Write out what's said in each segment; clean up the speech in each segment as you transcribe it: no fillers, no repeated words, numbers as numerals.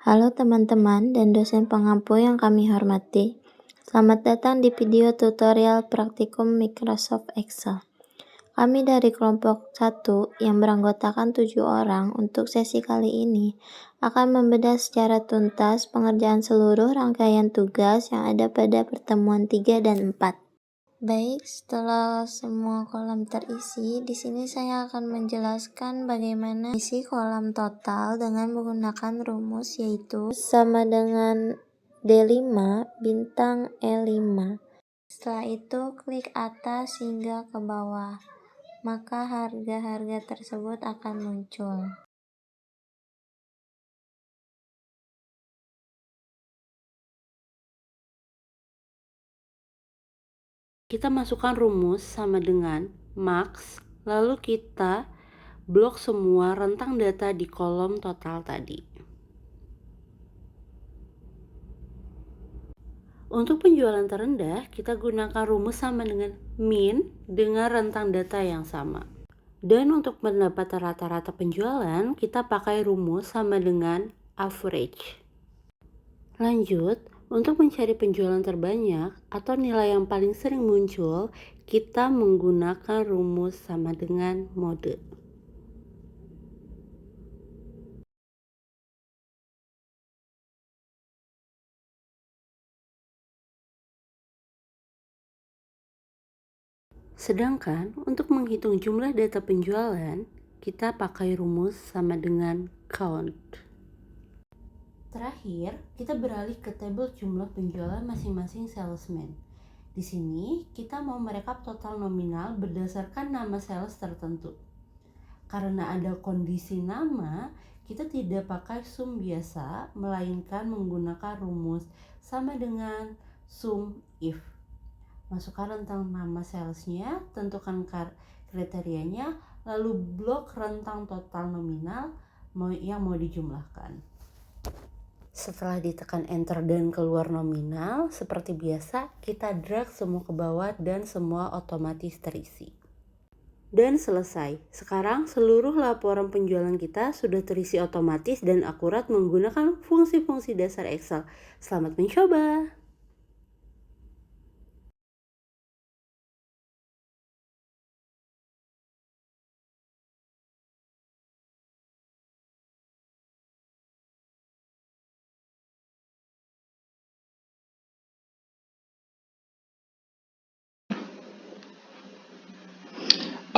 Halo teman-teman dan dosen pengampu yang kami hormati. Selamat datang di video tutorial praktikum Microsoft Excel. Kami dari kelompok 1 yang beranggotakan 7 orang untuk sesi kali ini akan membedah secara tuntas pengerjaan seluruh rangkaian tugas yang ada pada pertemuan 3 dan 4. Baik, setelah semua kolom terisi, di sini saya akan menjelaskan bagaimana isi kolom total dengan menggunakan rumus yaitu sama dengan D5 bintang E5. Setelah itu klik atas hingga ke bawah, maka harga-harga tersebut akan muncul. Kita masukkan rumus sama dengan max, lalu kita blok semua rentang data di kolom total tadi. Untuk penjualan terendah, kita gunakan rumus sama dengan min dengan rentang data yang sama. Dan untuk mendapat rata-rata penjualan, kita pakai rumus sama dengan average. Lanjut, untuk mencari penjualan terbanyak atau nilai yang paling sering muncul, kita menggunakan rumus sama dengan mode. Sedangkan untuk menghitung jumlah data penjualan, kita pakai rumus sama dengan count. Terakhir, kita beralih ke tabel jumlah penjualan masing-masing salesman. Di sini, kita mau merekap total nominal berdasarkan nama sales tertentu. Karena ada kondisi nama, kita tidak pakai sum biasa, melainkan menggunakan rumus sama dengan sum if. Masukkan rentang nama salesnya, tentukan kriterianya, lalu blok rentang total nominal yang mau dijumlahkan. Setelah ditekan enter dan keluar nominal, seperti biasa kita drag semua ke bawah dan semua otomatis terisi. Dan selesai. Sekarang seluruh laporan penjualan kita sudah terisi otomatis dan akurat menggunakan fungsi-fungsi dasar Excel. Selamat mencoba!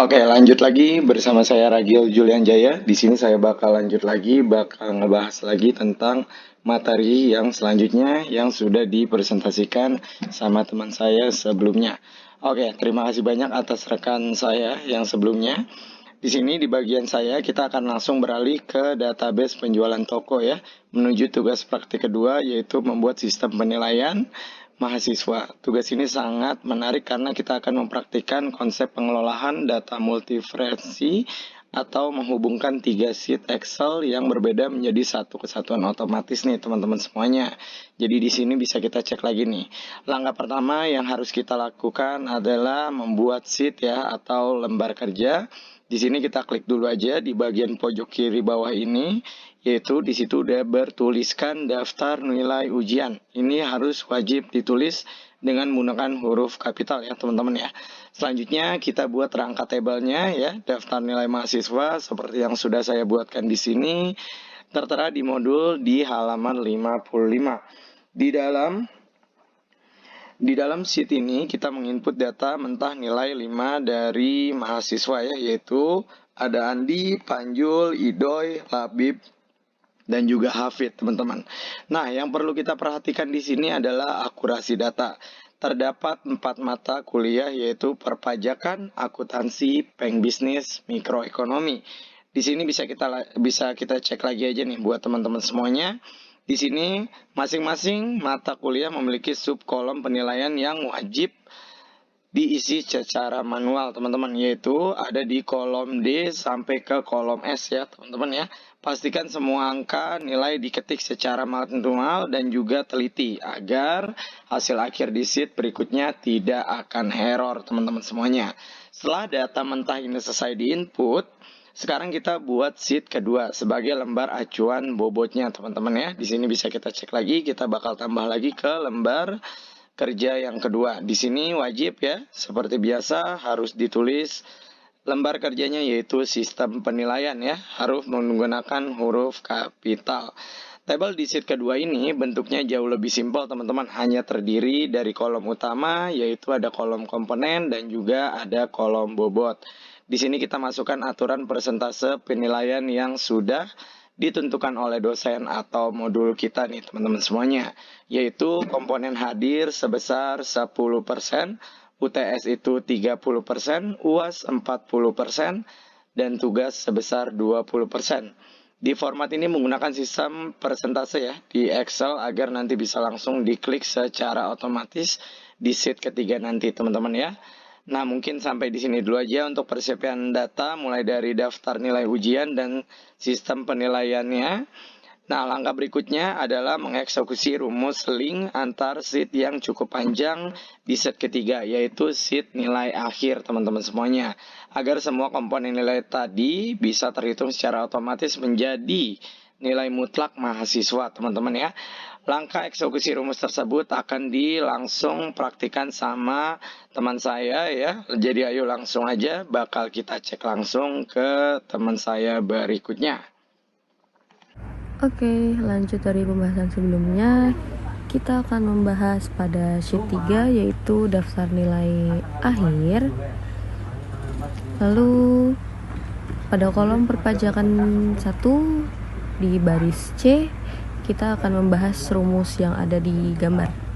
Oke, lanjut lagi bersama saya Ragil Julian Jaya. Di sini saya bakal lanjut lagi, bakal ngebahas lagi tentang materi yang selanjutnya yang sudah dipresentasikan sama teman saya sebelumnya. Oke, terima kasih banyak atas rekan saya yang sebelumnya. Di sini di bagian saya kita akan langsung beralih ke database penjualan toko ya, menuju tugas praktik kedua yaitu membuat sistem penilaian mahasiswa. Tugas ini sangat menarik karena kita akan mempraktikkan konsep pengelolaan data multifrequency atau menghubungkan 3 sheet Excel yang berbeda menjadi satu kesatuan otomatis nih teman-teman semuanya. Jadi di sini bisa kita cek lagi nih. Langkah pertama yang harus kita lakukan adalah membuat sheet ya atau lembar kerja. Di sini kita klik dulu aja di bagian pojok kiri bawah ini, yaitu di situ udah bertuliskan daftar nilai ujian. Ini harus wajib ditulis dengan menggunakan huruf kapital ya teman-teman ya. Selanjutnya kita buat rangka tabelnya ya, daftar nilai mahasiswa seperti yang sudah saya buatkan di sini, tertera di modul di halaman 55. Di dalam sheet ini kita menginput data mentah nilai 5 dari mahasiswa ya, yaitu ada Andi, Panjul, Idoy, Labib, dan juga Hafid teman-teman. Nah, yang perlu kita perhatikan di sini adalah akurasi data. Terdapat 4 mata kuliah yaitu perpajakan, akuntansi, bank bisnis, mikroekonomi. Di sini bisa kita cek lagi aja nih buat teman-teman semuanya. Di sini masing-masing mata kuliah memiliki subkolom penilaian yang wajib diisi secara manual teman-teman, yaitu ada di kolom D sampai ke kolom S ya teman-teman ya. Pastikan semua angka nilai diketik secara manual dan juga teliti agar hasil akhir di sheet berikutnya tidak akan error teman-teman semuanya. Setelah data mentah ini selesai diinput, Sekarang kita buat sheet kedua sebagai lembar acuan bobotnya teman-teman ya. Di sini bisa kita cek lagi, kita bakal tambah lagi ke lembar kerja yang kedua. Di sini wajib ya, seperti biasa harus ditulis lembar kerjanya yaitu sistem penilaian ya, harus menggunakan huruf kapital. Tabel di sheet kedua ini bentuknya jauh lebih simpel teman-teman, hanya terdiri dari kolom utama yaitu ada kolom komponen dan juga ada kolom bobot. Di sini kita masukkan aturan persentase penilaian yang sudah ditentukan oleh dosen atau modul kita nih teman-teman semuanya, yaitu komponen hadir sebesar 10%, UTS itu 30%, UAS 40%, dan tugas sebesar 20%. Di format ini menggunakan sistem persentase ya di Excel agar nanti bisa langsung diklik secara otomatis di sheet ketiga nanti teman-teman ya. Nah, mungkin sampai di sini dulu aja untuk persiapan data mulai dari daftar nilai ujian dan sistem penilaiannya. Nah, langkah berikutnya adalah mengeksekusi rumus link antar sheet yang cukup panjang di set ketiga, yaitu sheet nilai akhir teman-teman semuanya. Agar semua komponen nilai tadi bisa terhitung secara otomatis menjadi nilai mutlak mahasiswa teman-teman ya. Langkah eksekusi rumus tersebut akan dilangsung praktikan sama teman saya ya. Jadi ayo langsung aja bakal kita cek langsung ke teman saya berikutnya. Oke, lanjut dari pembahasan sebelumnya, kita akan membahas pada sheet 3 yaitu daftar nilai akhir. Lalu pada kolom perpajakan 1 di baris C, kita akan membahas rumus yang ada di gambar.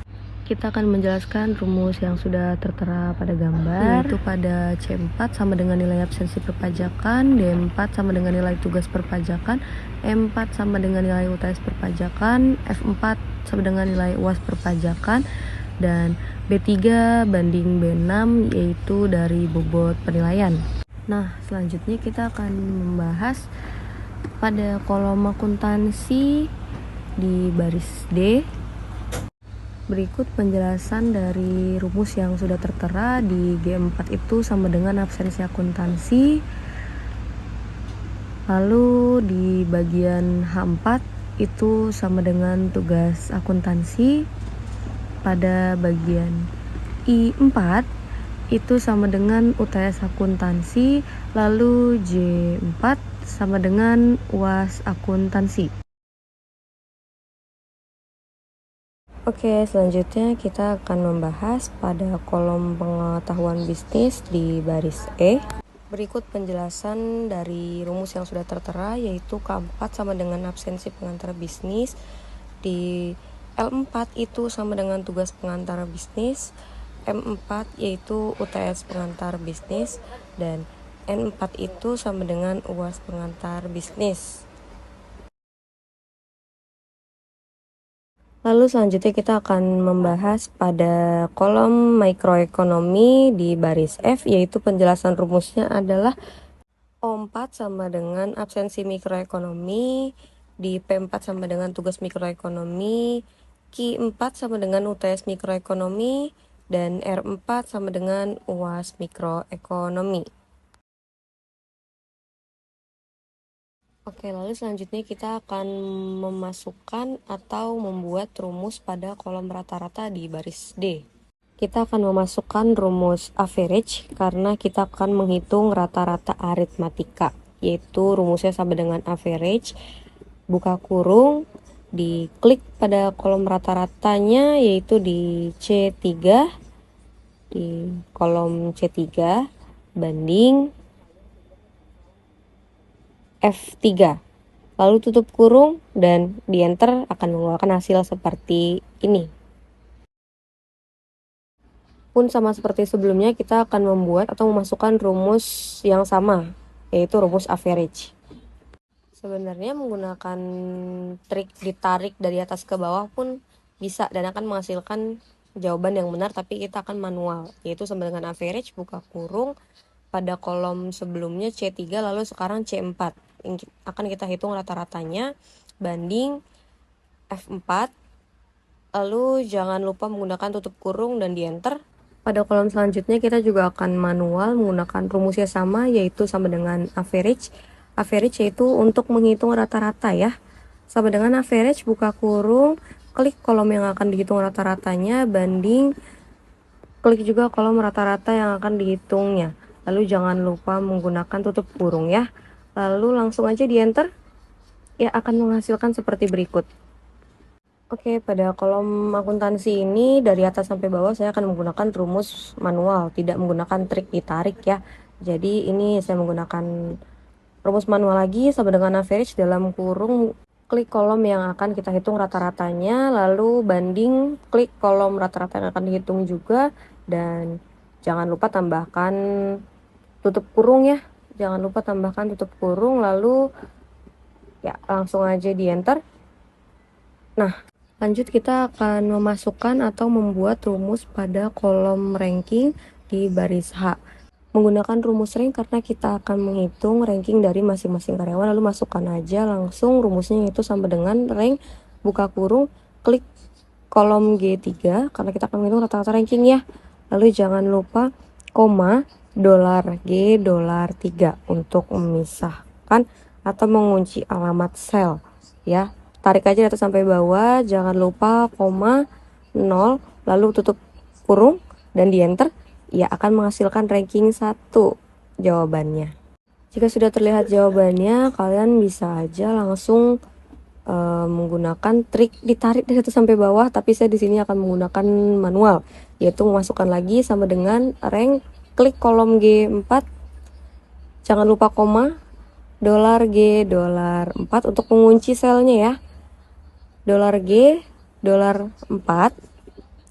Kita akan menjelaskan rumus yang sudah tertera pada gambar, yaitu pada C4 sama dengan nilai absensi perpajakan, D4 sama dengan nilai tugas perpajakan, E4 sama dengan nilai UTS perpajakan, F4 sama dengan nilai UAS perpajakan, dan B3 banding B6 yaitu dari bobot penilaian. Nah, selanjutnya kita akan membahas pada kolom akuntansi di baris D. Berikut penjelasan dari rumus yang sudah tertera di G4 itu sama dengan absensi akuntansi. Lalu di bagian H4 itu sama dengan tugas akuntansi. Pada bagian I4 itu sama dengan UTS akuntansi. Lalu J4 sama dengan UAS akuntansi. Oke, selanjutnya kita akan membahas pada kolom pengetahuan bisnis di baris E. Berikut penjelasan dari rumus yang sudah tertera, yaitu K4 sama dengan absensi pengantar bisnis. Di L4 itu sama dengan tugas pengantar bisnis, M4 yaitu UTS pengantar bisnis, dan N4 itu sama dengan UAS pengantar bisnis. Lalu selanjutnya kita akan membahas pada kolom mikroekonomi di baris F, yaitu penjelasan rumusnya adalah O4 sama dengan absensi mikroekonomi, di P4 sama dengan tugas mikroekonomi, Q4 sama dengan UTS mikroekonomi, dan R4 sama dengan UAS mikroekonomi. Oke, lalu selanjutnya kita akan memasukkan atau membuat rumus pada kolom rata-rata di baris D. Kita akan memasukkan rumus average karena kita akan menghitung rata-rata aritmatika, yaitu rumusnya sama dengan average, buka kurung, diklik pada kolom rata-ratanya yaitu di C3, di kolom C3, banding F3, lalu tutup kurung dan di enter akan mengeluarkan hasil seperti ini. Pun sama seperti sebelumnya, kita akan membuat atau memasukkan rumus yang sama, yaitu rumus average. Sebenarnya menggunakan trik ditarik dari atas ke bawah pun bisa dan akan menghasilkan jawaban yang benar, tapi kita akan manual, yaitu sama dengan average, buka kurung, pada kolom sebelumnya C3 lalu sekarang C4. Akan kita hitung rata-ratanya, banding F4, lalu jangan lupa menggunakan tutup kurung dan di enter Pada kolom selanjutnya kita juga akan manual menggunakan rumus yang sama, yaitu sama dengan average. Average yaitu untuk menghitung rata-rata ya. Sama dengan average, buka kurung, klik kolom yang akan dihitung rata-ratanya, banding, klik juga kolom rata-rata yang akan dihitungnya. Lalu jangan lupa menggunakan tutup kurung ya. Lalu langsung aja di enter, ya akan menghasilkan seperti berikut. Oke, pada kolom akuntansi ini dari atas sampai bawah saya akan menggunakan rumus manual, tidak menggunakan trik ditarik ya. Jadi ini saya menggunakan rumus manual lagi sama dengan average dalam kurung, klik kolom yang akan kita hitung rata-ratanya, lalu banding, klik kolom rata-rata yang akan dihitung juga, dan jangan lupa tambahkan tutup kurung ya. Jangan lupa tambahkan tutup kurung, lalu ya langsung aja di enter. Nah, lanjut kita akan memasukkan atau membuat rumus pada kolom ranking di baris H. Menggunakan rumus rank karena kita akan menghitung ranking dari masing-masing karyawan, lalu masukkan aja langsung rumusnya, yaitu sama dengan rank, buka kurung, klik kolom G3 karena kita akan menghitung rata-rata ranking ya. Lalu jangan lupa koma $G $3 untuk memisahkan atau mengunci alamat sel ya. Tarik aja data sampai bawah, jangan lupa koma 0, lalu tutup kurung dan di enter, ya akan menghasilkan ranking 1 jawabannya. Jika sudah terlihat jawabannya, kalian bisa aja langsung menggunakan trik ditarik dari atas sampai bawah, tapi saya di sini akan menggunakan manual, yaitu memasukkan lagi sama dengan rank, klik kolom G4, jangan lupa koma $G $4 untuk mengunci selnya ya. $G $4,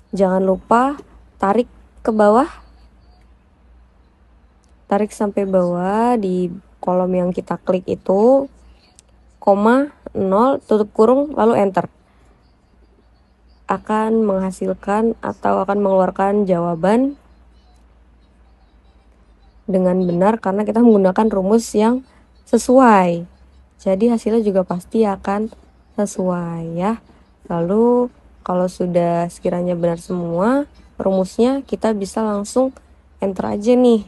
jangan lupa tarik ke bawah, tarik sampai bawah di kolom yang kita klik itu, koma 0, tutup kurung, lalu enter. Akan menghasilkan atau akan mengeluarkan jawaban dengan benar karena kita menggunakan rumus yang sesuai. Jadi hasilnya juga pasti akan sesuai ya. Lalu kalau sudah sekiranya benar semua rumusnya, kita bisa langsung enter aja nih.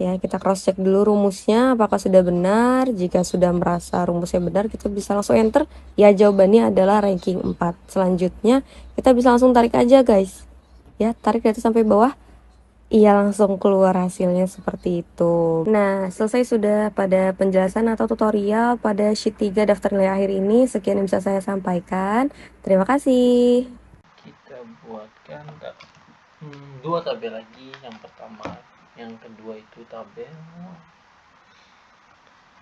Ya, kita cross check dulu rumusnya apakah sudah benar. Jika sudah merasa rumusnya benar, kita bisa langsung enter. Ya, jawabannya adalah ranking 4. Selanjutnya, kita bisa langsung tarik aja guys. Ya, tarik dari atas sampai bawah. Iya, langsung keluar hasilnya seperti itu. Nah, selesai sudah pada penjelasan atau tutorial pada sheet 3 daftar nilai akhir ini. Sekian yang bisa saya sampaikan. Terima kasih. Kita buatkan dua tabel lagi. Yang pertama, yang kedua itu tabel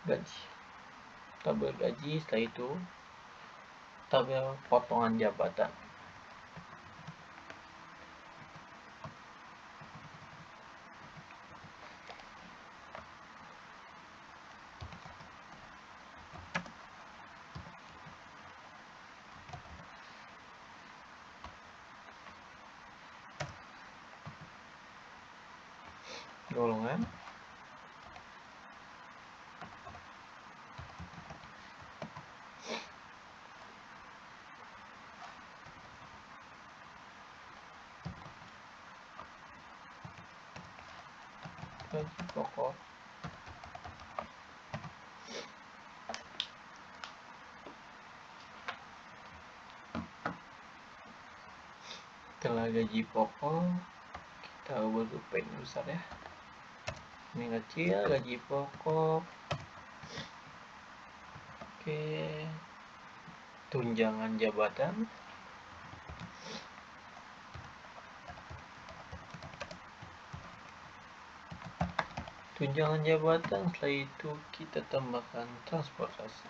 gaji. Tabel gaji, setelah itu tabel potongan jabatan. Golongan, gaji pokok, setelah gaji pokok kita berupaya besar ya. Ini kecil, gaji pokok. Oke, tunjangan jabatan, setelah itu kita tambahkan transportasi.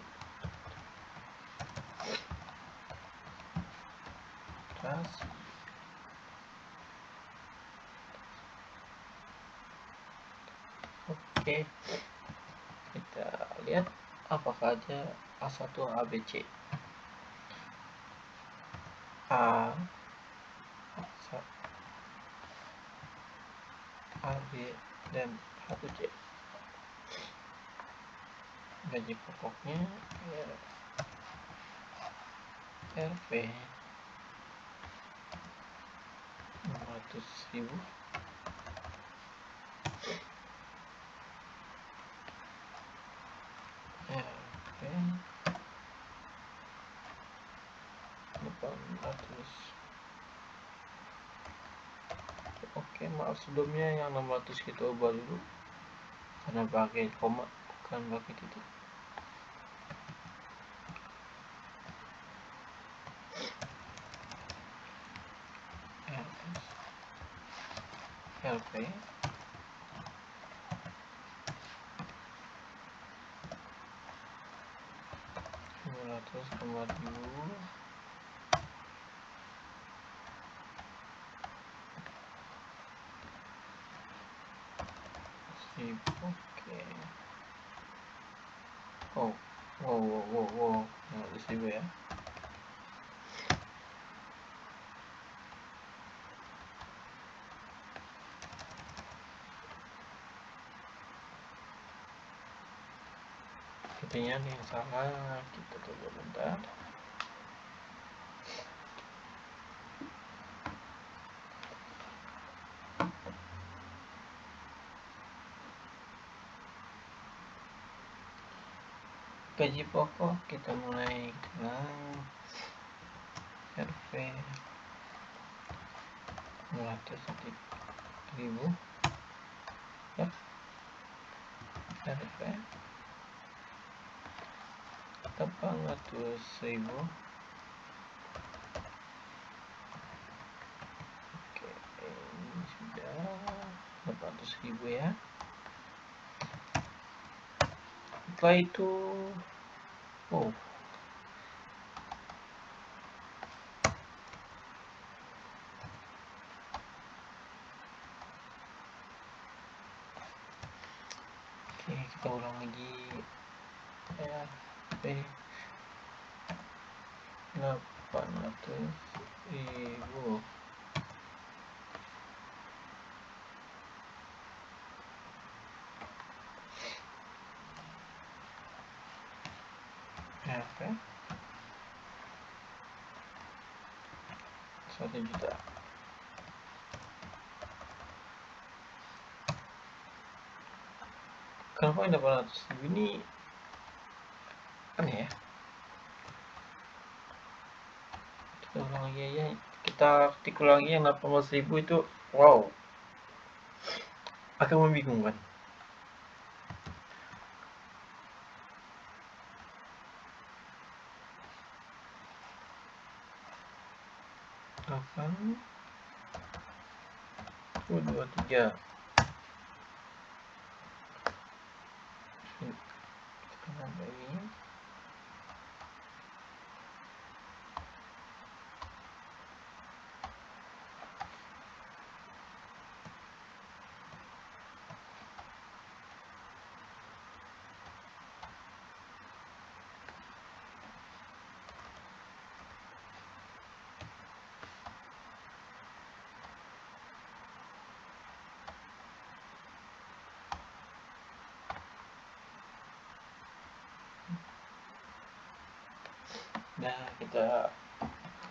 Oke, kita lihat apakah ada A1 ABC. A, B, dan 1C. Gaji pokoknya RP 500.000. RP 800. Oke, maaf sebelumnya yang 600 kita ubah dulu karena pakai koma bukan pakai titik. RP 500,000. Sip, oke. Wow, 500.000 ya. Sepertinya ada yang salah, kita coba bentar. Gaji pokok kita mulai ulang. RP 500.000 ya. RP 800.000. Oke, ini sudah 800.000 ya. Setelah itu oke, kita ulang lagi. RP 800.000. RP 1 juta. Kenapa yang 800.000 ini aneh ya? Kita ulang lagi ya. Kita ketik ulangi yang 800.000 itu. Wow, agak membingungkan. Delapan 23. Sekarang ini nah, kita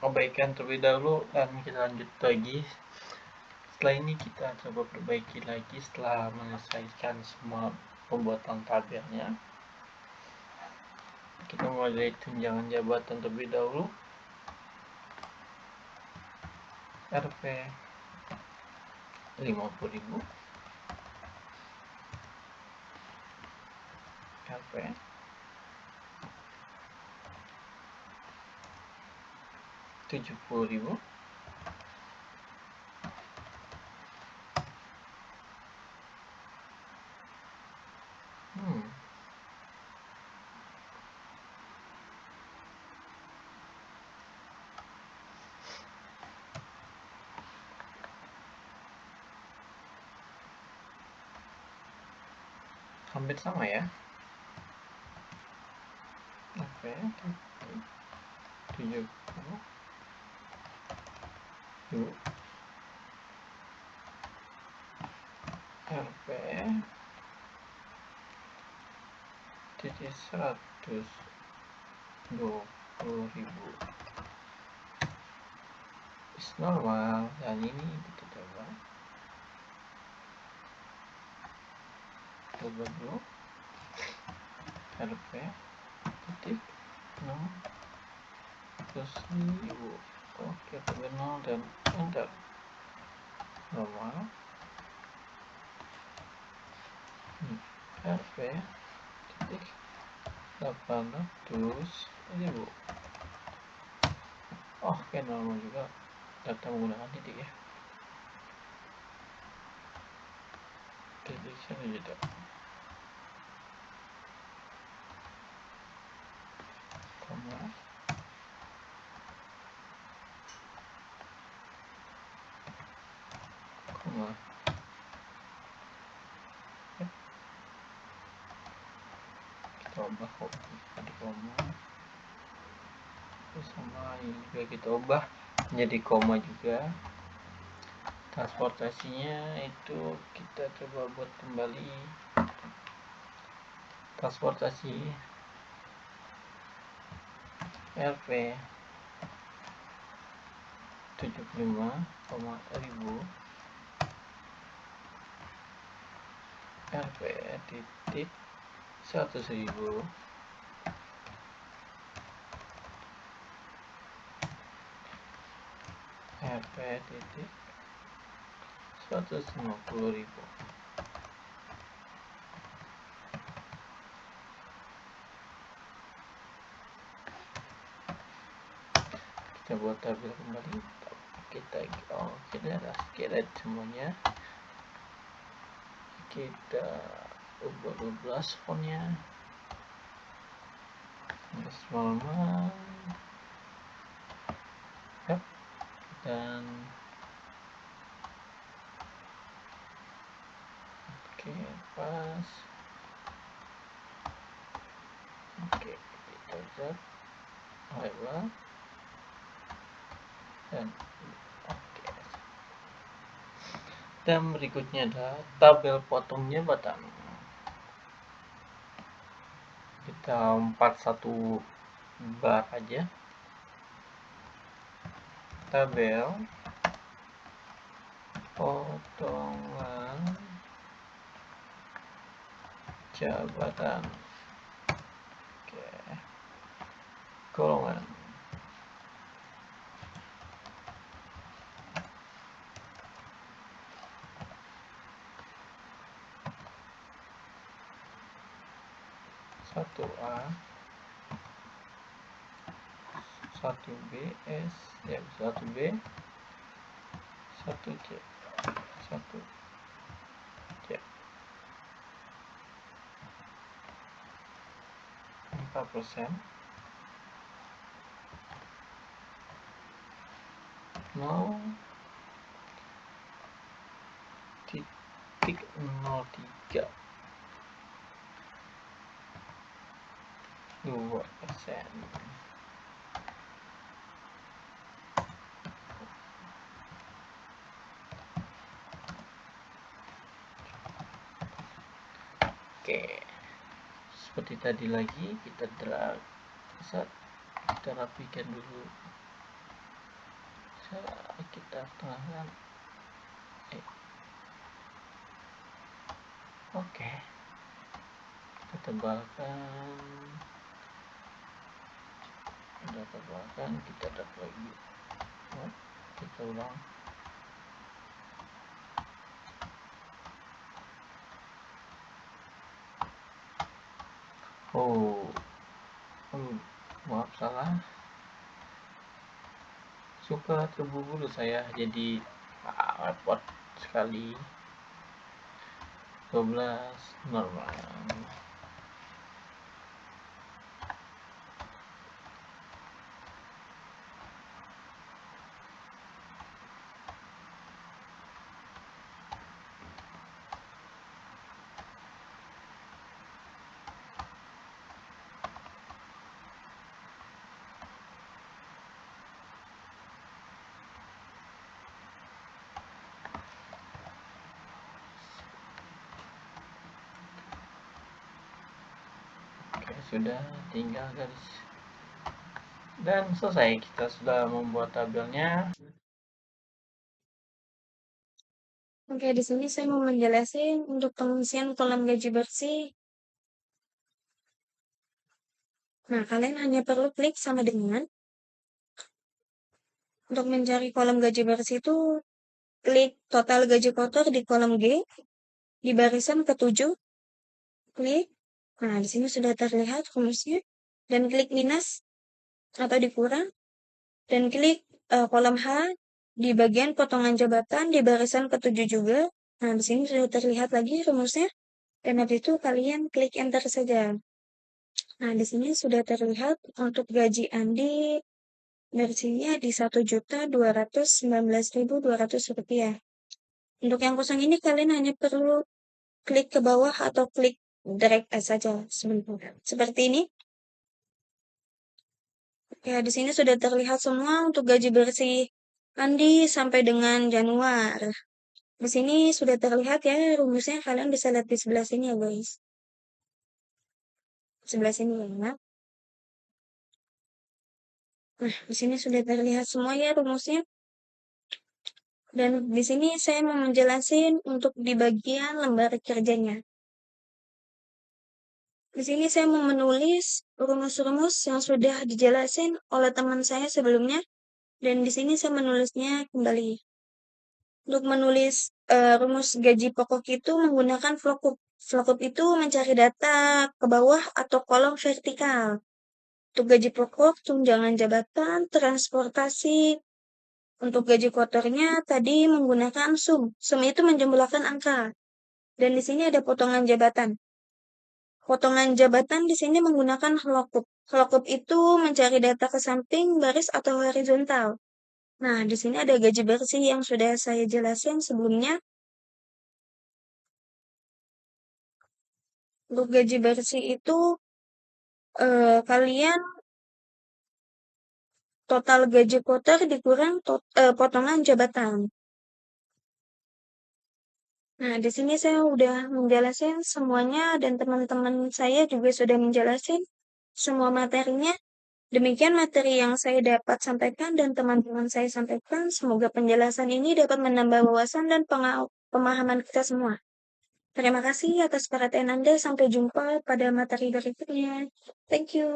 abaikan terlebih dahulu dan kita lanjut lagi. Setelah ini kita coba perbaiki lagi setelah menyelesaikan semua pembuatan tabelnya. Kita mulai dari tunjangan jabatan terlebih dahulu. RP 50.000. RP 70.000. Hampir sama ya. Oke, 70. RP titik 120.000 is normal, dan ini kita coba coba dulu. RP titik 6 terus 1000. Oke, coba 0 dan enter. Normal. RP titik 800.000. Oke, normal juga data menggunakan titik ya. Titik sini juga. Koma. Koma. Kita ubah kopi di koma. Terus sama ini juga kita ubah menjadi koma juga. Transportasinya itu kita coba buat kembali transportasi RP 75,1000 RP titik 100.000 RP titik 150.000. Kita buat tabel kembali, kita kita semuanya, kita ubah 12 fontnya, normal, dan oke, pas, oke, kita zap level dan oke. Dan berikutnya adalah tabel potong jabatan. Kita 41 bar aja. Tabel potongan jabatan. Oke. Golongan. Satu A, 1B S, ya 1B, 1C, 1C, 4%, 0 titik 03, 2%. Oke, seperti tadi lagi kita drag, kita rapikan dulu, kita tengahkan. Oke, kita tebalkan, kita drag lagi, kita ulang. Maaf, salah, suka terburu-buru saya, jadi repot sekali. 12 normal. Sudah tinggal garis dan selesai, kita sudah membuat tabelnya. Oke, di sini saya mau menjelaskan untuk pengisian kolom gaji bersih. Nah, kalian hanya perlu klik sama dengan untuk mencari kolom gaji bersih itu klik total gaji kotor di kolom G di barisan ke-7, klik. Nah, di sini sudah terlihat rumusnya dan klik minus atau dikurang dan klik kolom H di bagian potongan jabatan di barisan ke-7 juga. Nah, di sini sudah terlihat lagi rumusnya dan habis itu kalian klik enter saja. Nah, di sini sudah terlihat untuk gaji Andi bersihnya di Rp1.219.200. Untuk yang kosong ini kalian hanya perlu klik ke bawah atau klik drag saja sebentar. Seperti ini. Ya, di sini sudah terlihat semua untuk gaji bersih Andi sampai dengan Januari. Di sini sudah terlihat ya rumusnya, kalian bisa lihat di sebelah sini ya guys. Sebelah sini ya. Nah, di sini sudah terlihat semua ya rumusnya. Dan di sini saya mau menjelaskan untuk di bagian lembar kerjanya. Di sini saya mau menulis rumus-rumus yang sudah dijelasin oleh teman saya sebelumnya. Dan di sini saya menulisnya kembali. Untuk menulis rumus gaji pokok itu menggunakan VLOOKUP. VLOOKUP itu mencari data ke bawah atau kolom vertikal. Untuk gaji pokok, tunjangan jabatan, transportasi. Untuk gaji kotornya tadi menggunakan sum. Sum itu menjumlahkan angka. Dan di sini ada potongan jabatan. Potongan jabatan di sini menggunakan VLOOKUP. VLOOKUP itu mencari data ke samping, baris, atau horizontal. Nah, di sini ada gaji bersih yang sudah saya jelaskan sebelumnya. Untuk gaji bersih itu kalian total gaji kotor dikurang potongan jabatan. Nah, di sini saya udah menjelaskan semuanya dan teman-teman saya juga sudah menjelaskan semua materinya. Demikian materi yang saya dapat sampaikan dan teman-teman saya sampaikan. Semoga penjelasan ini dapat menambah wawasan dan pemahaman kita semua. Terima kasih atas perhatian Anda. Sampai jumpa pada materi berikutnya. Thank you.